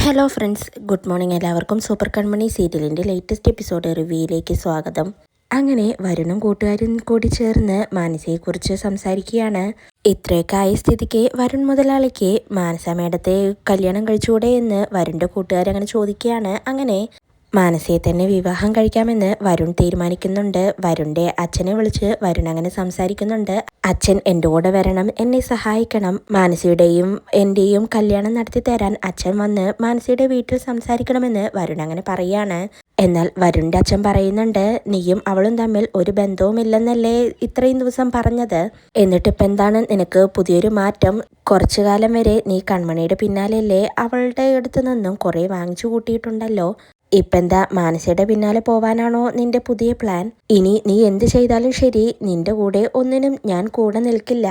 Hello friends, good morning. എല്ലാവർക്കും super കൺമണി സീരിയലിൻ്റെ latest episode റിവ്യൂയിലേക്ക് സ്വാഗതം. അങ്ങനെ വരുണും കൂട്ടുകാരും കൂടി ചേർന്ന് മാനസയെക്കുറിച്ച് സംസാരിക്കുകയാണ്. ഇത്രയൊക്കെ ആയ സ്ഥിതിക്ക് വരുൺ മുതലാളിക്ക് മാനസ മേഡത്തെ കല്യാണം കഴിച്ചുകൂടെ എന്ന് വരുണിൻ്റെ കൂട്ടുകാരങ്ങനെ ചോദിക്കുകയാണ്. അങ്ങനെ മാനസയെ തന്നെ വിവാഹം കഴിക്കാമെന്ന് വരുൺ തീരുമാനിക്കുന്നുണ്ട്. വരുണിൻ്റെ അച്ഛനെ വിളിച്ച് വരുൺ അങ്ങനെ സംസാരിക്കുന്നുണ്ട്. അച്ഛൻ എൻ്റെ കൂടെ വരണം, എന്നെ സഹായിക്കണം, മാനസയുടെയും എൻ്റെയും കല്യാണം നടത്തി തരാൻ അച്ഛൻ വന്ന് മാനസയുടെ വീട്ടിൽ സംസാരിക്കണമെന്ന് വരുൺ അങ്ങനെ പറയാണ്. എന്നാൽ വരുണിൻ്റെ അച്ഛൻ പറയുന്നുണ്ട്, നീയും അവളും തമ്മിൽ ഒരു ബന്ധവുമില്ലെന്നല്ലേ ഇത്രയും ദിവസം പറഞ്ഞത്? എന്നിട്ടിപ്പോൾ എന്താണ് നിനക്ക് പുതിയൊരു മാറ്റം? കുറച്ചു കാലം വരെ നീ കൺമണിയുടെ പിന്നാലെയല്ലേ? അവളുടെ അടുത്ത് നിന്നും കുറേ വാങ്ങിച്ചു കൂട്ടിയിട്ടുണ്ടല്ലോ. ഇപ്പം എന്താ മാനസയുടെ പിന്നാലെ പോവാനാണോ നിന്റെ പുതിയ പ്ലാൻ? ഇനി നീ എന്ത് ചെയ്താലും ശരി, നിന്റെ കൂടെ ഒന്നിനും ഞാൻ കൂടെ നിൽക്കില്ല.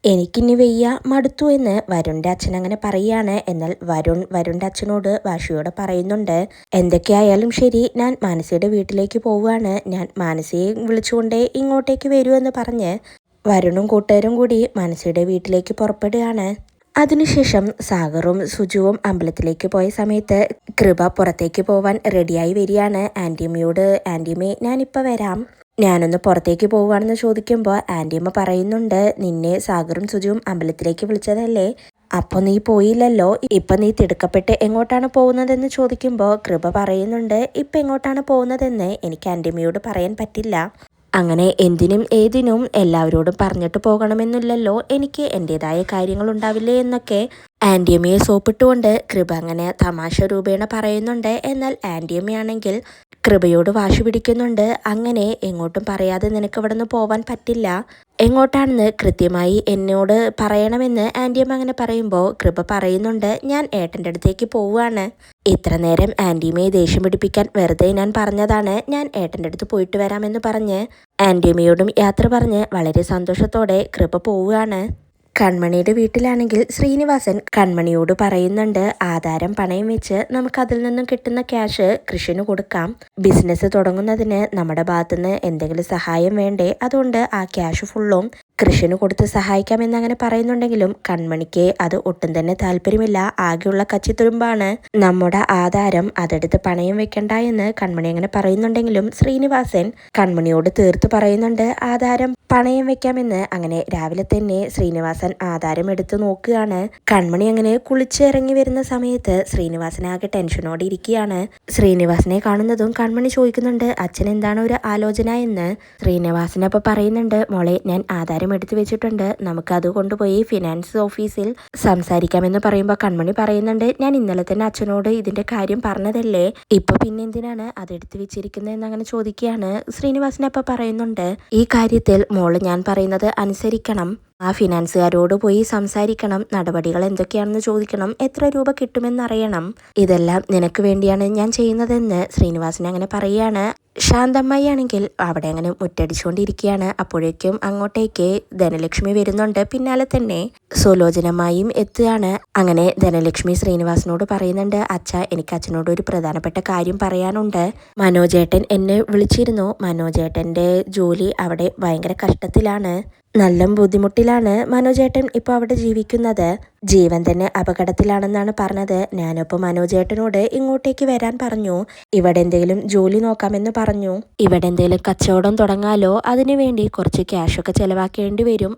എനിക്കിനി വയ്യ, മടുത്തു എന്ന് വരുണിൻ്റെ അച്ഛൻ അങ്ങനെ പറയാണ്. എന്നാൽ വരുണിൻ്റെ അച്ഛനോട് വാശിയോടെ പറയുന്നുണ്ട്, എന്തൊക്കെയായാലും ശരി, ഞാൻ മാനസയുടെ വീട്ടിലേക്ക് പോവുകയാണ്. ഞാൻ മാനസയെ വിളിച്ചുകൊണ്ടേ ഇങ്ങോട്ടേക്ക് വരൂ എന്ന് പറഞ്ഞ് വരുണും കൂട്ടുകാരും കൂടി മാനസയുടെ വീട്ടിലേക്ക് പുറപ്പെടുകയാണ്. അതിനുശേഷം സാഗറും സുജുവും അമ്പലത്തിലേക്ക് പോയ സമയത്ത് കൃപ പുറത്തേക്ക് പോവാൻ റെഡിയായി വരികയാണ്. ആൻറ്റിയമ്മേ ഞാനിപ്പോൾ വരാം, ഞാനൊന്ന് പുറത്തേക്ക് പോവുകയാണെന്ന് ചോദിക്കുമ്പോൾ ആൻറ്റിയമ്മ പറയുന്നുണ്ട്, നിന്നെ സാഗറും സുജുവും അമ്പലത്തിലേക്ക് വിളിച്ചതല്ലേ, അപ്പോൾ നീ പോയില്ലല്ലോ, ഇപ്പം നീ തിടുക്കപ്പെട്ട് എങ്ങോട്ടാണ് പോകുന്നതെന്ന് ചോദിക്കുമ്പോൾ കൃപ പറയുന്നുണ്ട്, ഇപ്പം എങ്ങോട്ടാണ് പോകുന്നതെന്ന് എനിക്ക് ആൻറ്റിയമ്മയോട് പറയാൻ പറ്റില്ല. അങ്ങനെ എന്തിനും ഏതിനും എല്ലാവരോടും പറഞ്ഞിട്ട് പോകണമെന്നില്ലല്ലോ, എനിക്ക് എൻ്റെതായ കാര്യങ്ങളുണ്ടാവില്ലേ എന്നൊക്കെ ആൻറ്റിയമ്മയെ സോപ്പിട്ടുകൊണ്ട് കൃപ അങ്ങനെ തമാശ രൂപേണ പറയുന്നുണ്ട്. എന്നാൽ ആൻറ്റിയമ്മയാണെങ്കിൽ കൃപയോട് വാശി പിടിക്കുന്നുണ്ട്, അങ്ങനെ എങ്ങോട്ടും പറയാതെ നിനക്ക് ഇവിടെ നിന്ന് പോവാൻ പറ്റില്ല, എങ്ങോട്ടാണെന്ന് കൃത്യമായി എന്നോട് പറയണമെന്ന് ആൻറ്റിയമ്മ അങ്ങനെ പറയുമ്പോൾ കൃപ പറയുന്നുണ്ട്, ഞാൻ ഏട്ടൻ്റെ അടുത്തേക്ക് പോവുകയാണ്. ഇത്ര നേരം ആൻറ്റിയമ്മയെ ദേഷ്യം പിടിപ്പിക്കാൻ വെറുതെ ഞാൻ പറഞ്ഞതാണ്, ഞാൻ ഏട്ടൻ്റെ അടുത്ത് പോയിട്ട് വരാമെന്ന് പറഞ്ഞ് ആൻറ്റിയമ്മയോടും യാത്ര പറഞ്ഞ് വളരെ സന്തോഷത്തോടെ കൃപ പോവുകയാണ്. കൺമണിയുടെ വീട്ടിലാണെങ്കിൽ ശ്രീനിവാസൻ കൺമണിയോട് പറയുന്നുണ്ട്, ആധാരം പണയം വെച്ച് നമുക്കതിൽ നിന്നും കിട്ടുന്ന ക്യാഷ് കൃഷിന് കൊടുക്കാം, ബിസിനസ് തുടങ്ങുന്നതിന് നമ്മുടെ ഭാഗത്തുനിന്ന് എന്തെങ്കിലും സഹായം വേണ്ടേ, അതുകൊണ്ട് ആ ക്യാഷ് ഫുള്ളും കൃഷിന് കൊടുത്ത് സഹായിക്കാമെന്ന് അങ്ങനെ പറയുന്നുണ്ടെങ്കിലും കൺമണിക്ക് അത് ഒട്ടും തന്നെ താല്പര്യമില്ല. ആകെയുള്ള കച്ചിത്തുരുമ്പാണ് നമ്മുടെ ആധാരം, അതെടുത്ത് പണയം വെക്കണ്ട എന്ന് കൺമണി അങ്ങനെ പറയുന്നുണ്ടെങ്കിലും ശ്രീനിവാസൻ കൺമണിയോട് തീർത്ത് പറയുന്നുണ്ട് ആധാരം പണയം വെക്കാമെന്ന്. അങ്ങനെ രാവിലെ തന്നെ ശ്രീനിവാസൻ ആധാരം എടുത്ത് നോക്കുകയാണ്. കൺമണി അങ്ങനെ കുളിച്ചിറങ്ങി വരുന്ന സമയത്ത് ശ്രീനിവാസനാകെ ടെൻഷനോടെ ഇരിക്കുകയാണ്. ശ്രീനിവാസനെ കാണുന്നതും കൺമണി ചോദിക്കുന്നുണ്ട്, അച്ഛൻ എന്താണ് ഒരു ആലോചന എന്ന്. ശ്രീനിവാസനപ്പോൾ പറയുന്നുണ്ട്, മോളെ ഞാൻ ആധാരം എടുത്തു വെച്ചിട്ടുണ്ട്, നമുക്കത് കൊണ്ടുപോയി ഫിനാൻസ് ഓഫീസിൽ സംസാരിക്കാമെന്ന് പറയുമ്പോൾ കൺമണി പറയുന്നുണ്ട്, ഞാൻ ഇന്നലെ തന്നെ അച്ഛനോട് ഇതിന്റെ കാര്യം പറഞ്ഞതല്ലേ, ഇപ്പൊ പിന്നെന്തിനാണ് അതെടുത്ത് വെച്ചിരിക്കുന്നത് എന്നങ്ങനെ ചോദിക്കുകയാണ്. ശ്രീനിവാസനപ്പോൾ പറയുന്നുണ്ട്, ഈ കാര്യത്തിൽ മോള് ഞാൻ പറയുന്നത് അനുസരിക്കണം, ആ ഫിനാൻസുകാരോട് പോയി സംസാരിക്കണം, നടപടികൾ എന്തൊക്കെയാണെന്ന് ചോദിക്കണം, എത്ര രൂപ കിട്ടുമെന്നറിയണം, ഇതെല്ലാം നിനക്ക് വേണ്ടിയാണ് ഞാൻ ചെയ്യുന്നതെന്ന് ശ്രീനിവാസൻ അങ്ങനെ പറയുകയാണ്. ശാന്തമ്മായി ആണെങ്കിൽ അവിടെ അങ്ങനെ മുറ്റടിച്ചുകൊണ്ടിരിക്കുകയാണ്. അപ്പോഴേക്കും അങ്ങോട്ടേക്ക് ധനലക്ഷ്മി വരുന്നുണ്ട്. പിന്നാലെ തന്നെ സുലോചനമായും എത്തുകയാണ്. അങ്ങനെ ധനലക്ഷ്മി ശ്രീനിവാസനോട് പറയുന്നുണ്ട്, അച്ഛ എനിക്ക് അച്ഛനോട് ഒരു പ്രധാനപ്പെട്ട കാര്യം പറയാനുണ്ട്. മനോജേട്ടൻ എന്നെ വിളിച്ചിരുന്നു, മനോജേട്ടൻ്റെ ജോലി അവിടെ ഭയങ്കര കഷ്ടത്തിലാണ്, നല്ല ബുദ്ധിമുട്ടിലാണ് മനോജേട്ടൻ ഇപ്പോൾ അവിടെ ജീവിക്കുന്നത്, ജീവൻ തന്നെ അപകടത്തിലാണെന്നാണ് പറഞ്ഞത്. ഞാനിപ്പോൾ മനോജേട്ടനോട് ഇങ്ങോട്ടേക്ക് വരാൻ പറഞ്ഞു, ഇവിടെ എന്തെങ്കിലും ജോലി നോക്കാമെന്ന് പറഞ്ഞു, ഇവിടെ എന്തെങ്കിലും കച്ചവടം തുടങ്ങാലോ, അതിനുവേണ്ടി കുറച്ച് ക്യാഷൊക്കെ ചിലവാക്കേണ്ടി വരും,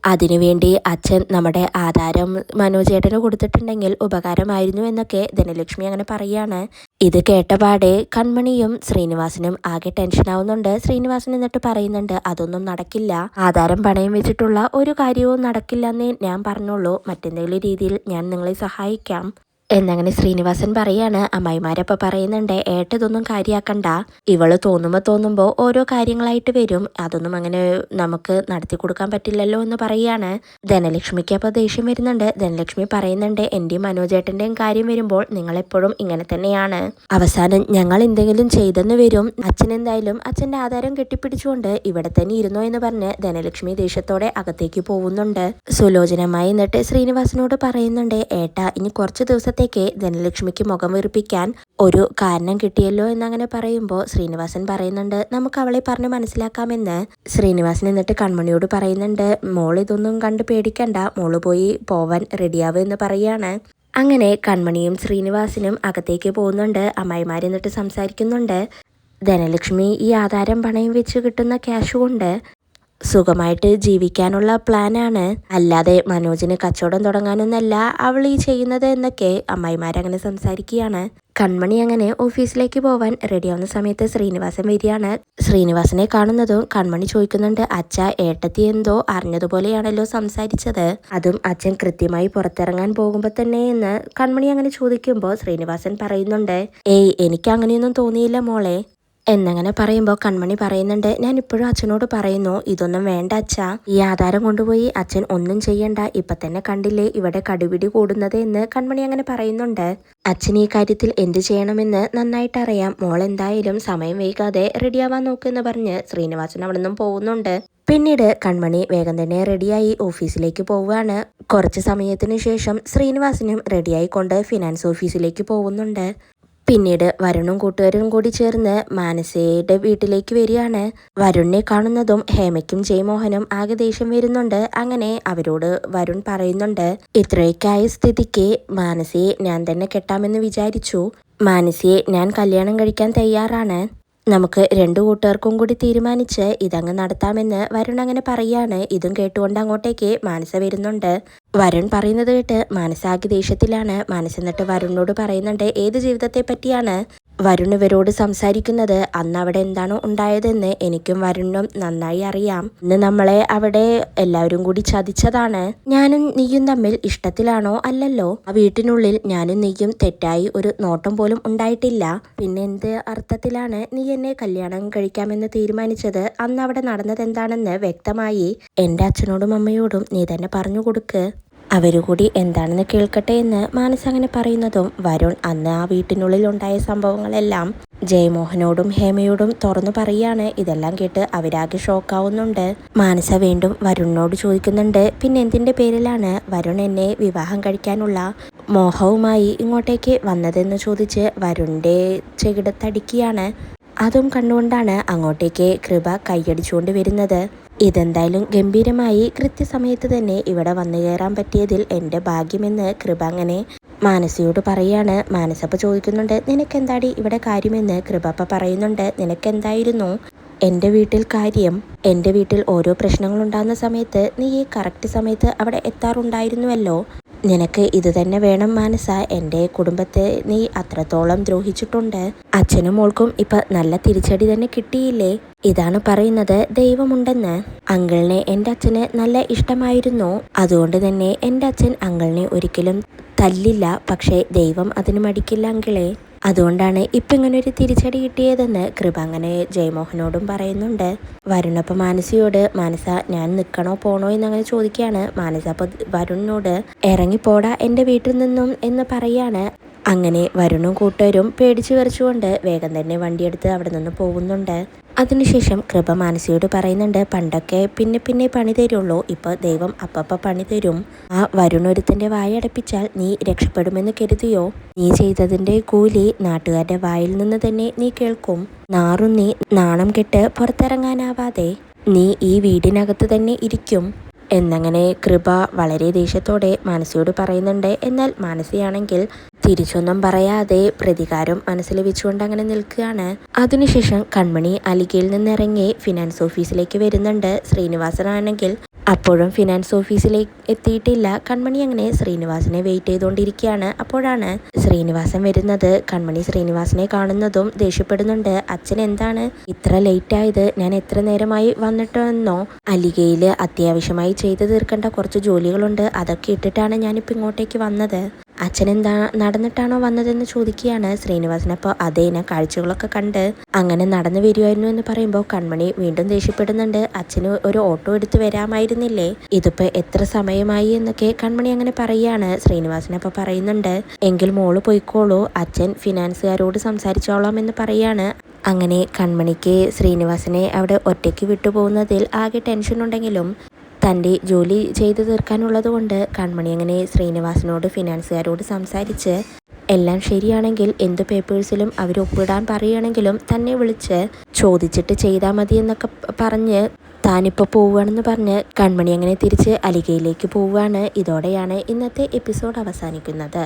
അതിനുവേണ്ടി അച്ഛൻ നമ്മുടെ ആധാരം മനോജേട്ടന് കൊടുത്തിട്ടുണ്ടെങ്കിൽ ഉപകാരമായിരുന്നു എന്നൊക്കെ ധനലക്ഷ്മി അങ്ങനെ പറയാണ്. ഇത് കേട്ടപാടെ കൺമണിയും ശ്രീനിവാസനും ആകെ ടെൻഷനാവുന്നുണ്ട്. ശ്രീനിവാസൻ എന്നിട്ട് പറയുന്നുണ്ട്, അതൊന്നും നടക്കില്ല, ആധാരം പണയം വെച്ചിട്ടുള്ള ഒരു കാര്യവും നടക്കില്ലെന്നേ ഞാൻ പറഞ്ഞുള്ളൂ, മറ്റെന്തെങ്കിലും രീതിയിൽ ഞാൻ നിങ്ങളെ സഹായിക്കാം എന്നങ്ങനെ ശ്രീനിവാസൻ പറയാണ്. അമ്മായിമാരപ്പോൾ പറയുന്നുണ്ട്, ഏട്ടതൊന്നും കാര്യമാക്കണ്ട, ഇവള് തോന്നുമ്പോൾ ഓരോ കാര്യങ്ങളായിട്ട് വരും, അതൊന്നും അങ്ങനെ നമുക്ക് നടത്തി കൊടുക്കാൻ പറ്റില്ലല്ലോ എന്ന് പറയാണ്. ധനലക്ഷ്മിക്ക് അപ്പോൾ ദേഷ്യം വരുന്നുണ്ട്. ധനലക്ഷ്മി പറയുന്നുണ്ട്, എൻ്റെയും മനോജേട്ടൻ്റെയും കാര്യം വരുമ്പോൾ നിങ്ങളെപ്പോഴും ഇങ്ങനെ തന്നെയാണ്, അവസാനം ഞങ്ങൾ എന്തെങ്കിലും ചെയ്തെന്ന് വരും, അച്ഛൻ എന്തായാലും അച്ഛൻ്റെ ആധാരം കെട്ടിപ്പിടിച്ചുകൊണ്ട് ഇവിടെ തന്നെ ഇരുന്നോ എന്ന് പറഞ്ഞ് ധനലക്ഷ്മി ദേഷ്യത്തോടെ അകത്തേക്ക് പോകുന്നുണ്ട്. സുലോചനമായി എന്നിട്ട് ശ്രീനിവാസനോട് പറയുന്നുണ്ട്, ഏട്ടാ ഇനി കുറച്ച് ദിവസത്തേക്ക് ധനലക്ഷ്മിക്ക് മുഖം വീർപ്പിക്കാൻ ഒരു കാരണം കിട്ടിയല്ലോ എന്നങ്ങനെ പറയുമ്പോൾ ശ്രീനിവാസൻ പറയുന്നുണ്ട്, നമുക്ക് അവളെ പറഞ്ഞ് മനസ്സിലാക്കാമെന്ന്. ശ്രീനിവാസൻ എന്നിട്ട് കൺമണിയോട് പറയുന്നുണ്ട്, മോൾ ഇതൊന്നും കണ്ട് പേടിക്കണ്ട, മോള് പോവാൻ റെഡിയാവുക എന്ന് പറയാണ്. അങ്ങനെ കൺമണിയും ശ്രീനിവാസനും അകത്തേക്ക് പോകുന്നുണ്ട്. അമ്മായിമാരെന്നിട്ട് സംസാരിക്കുന്നുണ്ട്. ധനലക്ഷ്മി ഈ ആധാരം പണയം വെച്ച് കിട്ടുന്ന ക്യാഷ് കൊണ്ട് സുഖമായിട്ട് ജീവിക്കാനുള്ള പ്ലാനാണ്, അല്ലാതെ മനോജിന് കച്ചവടം തുടങ്ങാനൊന്നല്ല അവൾ ഈ ചെയ്യുന്നത് എന്നൊക്കെ അമ്മായിമാരങ്ങനെ സംസാരിക്കുകയാണ്. കൺമണി അങ്ങനെ ഓഫീസിലേക്ക് പോവാൻ റെഡിയാവുന്ന സമയത്ത് ശ്രീനിവാസൻ വരികയാണ്. ശ്രീനിവാസനെ കാണുന്നതും കൺമണി ചോദിക്കുന്നുണ്ട്, അച്ഛ ഏട്ടത്തി എന്തോ അറിഞ്ഞതുപോലെയാണല്ലോ സംസാരിച്ചത്, അതും അച്ഛൻ കൃത്യമായി പുറത്തിറങ്ങാൻ പോകുമ്പോൾ തന്നെ എന്ന് കൺമണി അങ്ങനെ ചോദിക്കുമ്പോൾ ശ്രീനിവാസൻ പറയുന്നുണ്ട്, ഏയ് എനിക്ക് അങ്ങനെയൊന്നും തോന്നിയില്ല മോളെ എന്നങ്ങനെ പറയുമ്പോൾ കൺമണി പറയുന്നുണ്ട്, ഞാൻ ഇപ്പോഴും അച്ഛനോട് പറയുന്നു ഇതൊന്നും വേണ്ട അച്ഛാ, ഈ ആധാരം കൊണ്ടുപോയി അച്ഛൻ ഒന്നും ചെയ്യണ്ട, ഇപ്പൊ തന്നെ കണ്ടില്ലേ ഇവിടെ കടുപിടി കൂടുന്നത് എന്ന് കൺമണി അങ്ങനെ പറയുന്നുണ്ട്. അച്ഛൻ ഈ കാര്യത്തിൽ എന്ത് ചെയ്യണമെന്ന് നന്നായിട്ട് അറിയാം, മോൾ എന്തായാലും സമയം വൈകാതെ റെഡിയാവാൻ നോക്കുമെന്ന് പറഞ്ഞ് ശ്രീനിവാസൻ അവിടെ നിന്നും പോകുന്നുണ്ട്. പിന്നീട് കൺമണി വേഗം തന്നെ റെഡിയായി ഓഫീസിലേക്ക് പോവുകയാണ്. കുറച്ച് സമയത്തിന് ശേഷം ശ്രീനിവാസനും റെഡിയായിക്കൊണ്ട് ഫിനാൻസ് ഓഫീസിലേക്ക് പോകുന്നുണ്ട്. പിന്നീട് വരുണും കൂട്ടുകാരും കൂടി ചേർന്ന് മാനസയുടെ വീട്ടിലേക്ക് വരികയാണ്. വരുണിനെ കാണുന്നതും ഹേമയ്ക്കും ജയമോഹനും ആകെ ദേഷ്യം വരുന്നുണ്ട്. അങ്ങനെ അവരോട് വരുൺ പറയുന്നുണ്ട്, ഇത്രയൊക്കെ ആയ സ്ഥിതിക്ക് മാനസയെ ഞാൻ തന്നെ കെട്ടാമെന്ന് വിചാരിച്ചു, മാനസയെ ഞാൻ കല്യാണം കഴിക്കാൻ തയ്യാറാണ്, നമുക്ക് രണ്ടു കൂട്ടുകാർക്കും കൂടി തീരുമാനിച്ച് ഇതങ്ങ് നടത്താമെന്ന് വരുൺ അങ്ങനെ പറയാണ്. ഇതും കേട്ടുകൊണ്ട് അങ്ങോട്ടേക്ക് മാനസ വരുന്നുണ്ട്. വരുൺ പറയുന്നത് കേട്ട് മാനസ ആകെ ദേഷ്യത്തിലാണ്. മാനസ എന്നിട്ട് വരുണിനോട് പറയുന്നുണ്ട്, ഏത് ജീവിതത്തെ പറ്റിയാണ് വരുൺ ഇവരോട് സംസാരിക്കുന്നത്, അന്ന് അവിടെ എന്താണോ ഉണ്ടായതെന്ന് എനിക്കും വരുണും നന്നായി അറിയാം, ഇന്ന് നമ്മളെ അവിടെ എല്ലാവരും കൂടി ചതിച്ചതാണ്, ഞാനും നീയും തമ്മിൽ ഇഷ്ടത്തിലാണോ അല്ലല്ലോ, ആ വീട്ടിനുള്ളിൽ ഞാനും നീയും തെറ്റായി ഒരു നോട്ടം പോലും ഉണ്ടായിട്ടില്ല, പിന്നെ എന്ത് അർത്ഥത്തിലാണ് നീ എന്നെ കല്യാണം കഴിക്കാമെന്ന് തീരുമാനിച്ചത്, അന്ന് അവിടെ നടന്നത് എന്താണെന്ന് വ്യക്തമായി എൻ്റെ അച്ഛനോടും അമ്മയോടും നീ തന്നെ പറഞ്ഞു കൊടുക്ക്, അവരുകൂടി എന്താണെന്ന് കേൾക്കട്ടെ എന്ന് മാനസ അങ്ങനെ പറയുന്നതും വരുൺ അന്ന് ആ വീട്ടിനുള്ളിൽ ഉണ്ടായ സംഭവങ്ങളെല്ലാം ജയമോഹനോടും ഹേമയോടും തുറന്നു പറയാണ്. ഇതെല്ലാം കേട്ട് അവരാകെ ഷോക്കാവുന്നുണ്ട്. മാനസ വീണ്ടും വരുണിനോട് ചോദിക്കുന്നുണ്ട്, പിന്നെ എന്തിന്റെ പേരിലാണ് വരുൺ എന്നെ വിവാഹം കഴിക്കാനുള്ള മോഹവുമായി ഇങ്ങോട്ടേക്ക് വന്നതെന്ന് ചോദിച്ച് വരുണിന്റെ ചെകിടത്തടിക്കുകയാണ്. അതും കണ്ടുകൊണ്ടാണ് അങ്ങോട്ടേക്ക് കൃപ കൈയടിച്ചുകൊണ്ട് വരുന്നത്. ഇതെന്തായാലും ഗംഭീരമായി കൃത്യസമയത്ത് തന്നെ ഇവിടെ വന്നു കയറാൻ പറ്റിയതിൽ എൻ്റെ ഭാഗ്യമെന്ന് കൃപ അങ്ങനെ മാനസയോട് പറയാണ്. മാനസപ്പ ചോദിക്കുന്നുണ്ട്, നിനക്കെന്താടി ഇവിടെ കാര്യമെന്ന്. കൃപപ്പ പറയുന്നുണ്ട്, നിനക്കെന്തായിരുന്നു എൻ്റെ വീട്ടിൽ കാര്യം, എൻ്റെ വീട്ടിൽ ഓരോ പ്രശ്നങ്ങളുണ്ടാകുന്ന സമയത്ത് നീ ഈ കറക്റ്റ് സമയത്ത് അവിടെ എത്താറുണ്ടായിരുന്നുവല്ലോ, നിനക്ക് ഇത് തന്നെ വേണം മാനസ, എൻ്റെ കുടുംബത്തെ നീ അത്രത്തോളം ദ്രോഹിച്ചിട്ടുണ്ട്, അച്ഛനും മോൾക്കും ഇപ്പൊ നല്ല തിരിച്ചടി തന്നെ കിട്ടിയില്ലേ, ഇതാണ് പറയുന്നത് ദൈവമുണ്ടെന്ന്, അങ്കിളിനെ എൻ്റെ അച്ഛന് നല്ല ഇഷ്ടമായിരുന്നു, അതുകൊണ്ട് തന്നെ എൻ്റെ അച്ഛൻ അങ്കിളിനെ ഒരിക്കലും തല്ലില്ല, പക്ഷേ ദൈവം അതിന് മടിക്കില്ല അങ്കിളെ, അതുകൊണ്ടാണ് ഇപ്പം ഇങ്ങനെ ഒരു തിരിച്ചടി കിട്ടിയതെന്ന് കൃപ അങ്ങനെ ജയമോഹനോടും പറയുന്നുണ്ട്. വരുണപ്പം മാനസയോട്, മാനസ ഞാൻ നിൽക്കണോ പോണോ എന്നങ്ങനെ ചോദിക്കുകയാണ്. മാനസ അപ്പം വരുണിനോട് ഇറങ്ങിപ്പോടാ എൻ്റെ വീട്ടിൽ നിന്നും എന്ന് പറയാണ്. അങ്ങനെ വരുണും കൂട്ടരും പേടിച്ചു വിറച്ചുകൊണ്ട് വേഗം തന്നെ വണ്ടിയെടുത്ത് അവിടെ നിന്ന് പോകുന്നുണ്ട്. അതിനുശേഷം കൃപ മാനസയോട് പറയുന്നുണ്ട്, പണ്ടൊക്കെ പിന്നെ പിന്നെ പണി തരുള്ളൂ, ഇപ്പോൾ ദൈവം അപ്പപ്പ പണി തരും, ആ വരുണൊരുത്തൻ്റെ വായടപ്പിച്ചാൽ നീ രക്ഷപ്പെടുമെന്ന് കരുതിയോ, നീ ചെയ്തതിൻ്റെ കൂലി നാട്ടുകാരുടെ വായിൽ നിന്ന് തന്നെ നീ കേൾക്കും, നാറും നാണം കെട്ട് പുറത്തിറങ്ങാനാവാതെ നീ ഈ വീടിനകത്ത് തന്നെ ഇരിക്കും എന്നങ്ങനെ കൃപ വളരെ ദേഷ്യത്തോടെ മാനസയോട് പറയുന്നുണ്ട്. എന്നാൽ മാനസയാണെങ്കിൽ തിരിച്ചൊന്നും പറയാതെ പ്രതികാരം മനസ്സിൽ വെച്ചുകൊണ്ട് അങ്ങനെ നിൽക്കുകയാണ്. അതിനുശേഷം കൺമണി അലിഗയിൽ നിന്നിറങ്ങി ഫിനാൻസ് ഓഫീസിലേക്ക് വരുന്നുണ്ട്. ശ്രീനിവാസനാണെങ്കിൽ അപ്പോഴും ഫിനാൻസ് ഓഫീസിലേക്ക് എത്തിയിട്ടില്ല. കൺമണി അങ്ങനെ ശ്രീനിവാസനെ വെയിറ്റ് ചെയ്തുകൊണ്ടിരിക്കുകയാണ്. അപ്പോഴാണ് ശ്രീനിവാസൻ വരുന്നത്. കൺമണി ശ്രീനിവാസനെ കാണുന്നതും ദേഷ്യപ്പെടുന്നുണ്ട്. അച്ഛൻ എന്താണ് ഇത്ര ലേറ്റ് ആയത്, ഞാൻ എത്ര നേരമായി വന്നിട്ടെന്നോ, അലിഗയിൽ അത്യാവശ്യമായി ചെയ്തു തീർക്കേണ്ട കുറച്ച് ജോലികളുണ്ട്, അതൊക്കെ ഇട്ടിട്ടാണ് ഞാനിപ്പോൾ ഇങ്ങോട്ടേക്ക് വന്നത്, അച്ഛൻ എന്താ നടന്നിട്ടാണോ വന്നതെന്ന് ചോദിക്കുകയാണ്. ശ്രീനിവാസൻ അപ്പോൾ അതേ ഞാൻ കാഴ്ചകളൊക്കെ കണ്ട് അങ്ങനെ നടന്നു വരുമായിരുന്നു എന്ന് പറയുമ്പോൾ കൺമണി വീണ്ടും ദേഷ്യപ്പെടുന്നുണ്ട്. അച്ഛന് ഒരു ഓട്ടോ എടുത്ത് വരാമായിരുന്നില്ലേ, ഇതിപ്പോൾ എത്ര സമയമായി എന്നൊക്കെ കൺമണി അങ്ങനെ പറയുകയാണ്. ശ്രീനിവാസൻ അപ്പോൾ പറയുന്നുണ്ട്, എങ്കിൽ മോള് പോയിക്കോളൂ, അച്ഛൻ ഫിനാൻസുകാരോട് സംസാരിച്ചോളാം എന്ന് പറയാണ്. അങ്ങനെ കൺമണിക്ക് ശ്രീനിവാസനെ അവിടെ ഒറ്റയ്ക്ക് വിട്ടുപോകുന്നതിൽ ആകെ ടെൻഷൻ ഉണ്ടെങ്കിലും തൻ്റെ ജോലി ചെയ്തു തീർക്കാനുള്ളത് കൊണ്ട് കൺമണി അങ്ങനെ ശ്രീനിവാസനോട് ഫിനാൻസുകാരോട് സംസാരിച്ച് എല്ലാം ശരിയാണെങ്കിൽ എന്ത് പേപ്പേഴ്സിലും അവർ ഒപ്പിടാൻ പറയുകയാണെങ്കിലും തന്നെ വിളിച്ച് ചോദിച്ചിട്ട് ചെയ്താൽ മതി എന്നൊക്കെ പറഞ്ഞ് താനിപ്പോൾ പോവുകയാണെന്ന് പറഞ്ഞ് കൺമണി അങ്ങനെ തിരിച്ച് അലിഗയിലേക്ക് പോവുകയാണ്. ഇതോടെയാണ് ഇന്നത്തെ എപ്പിസോഡ് അവസാനിക്കുന്നത്.